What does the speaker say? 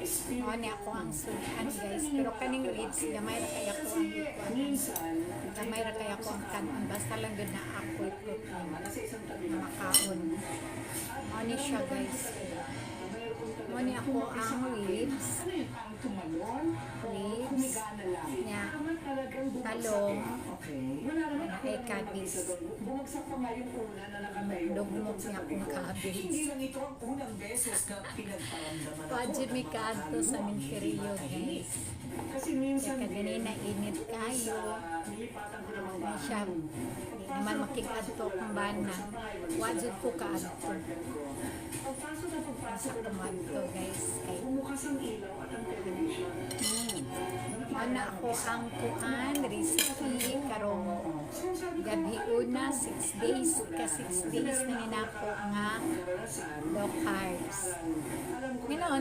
O niya ako ang sulian guys. Pero kaning ribs, gamay ra kaya ko ang ikuan. Gamay ra kaya ko ang kanon. Basta lang yun na ako'y protein na makaon. O ni siya guys. O ni ako ang ribs. Ribs. Niya. Talong. Ay cabbage. Dugmok niya akong cabbage. Pwede may kanto sa minteriyo guys. Kaya kanina init kayo. Ay siya. Hindi naman makikadto kung bana. Wajud ko kaadto. Sa kumadto guys. Ana ako ang kuan recipe karong gabi una 6 days ka 6 days na ninako nga low carbs. Ngayon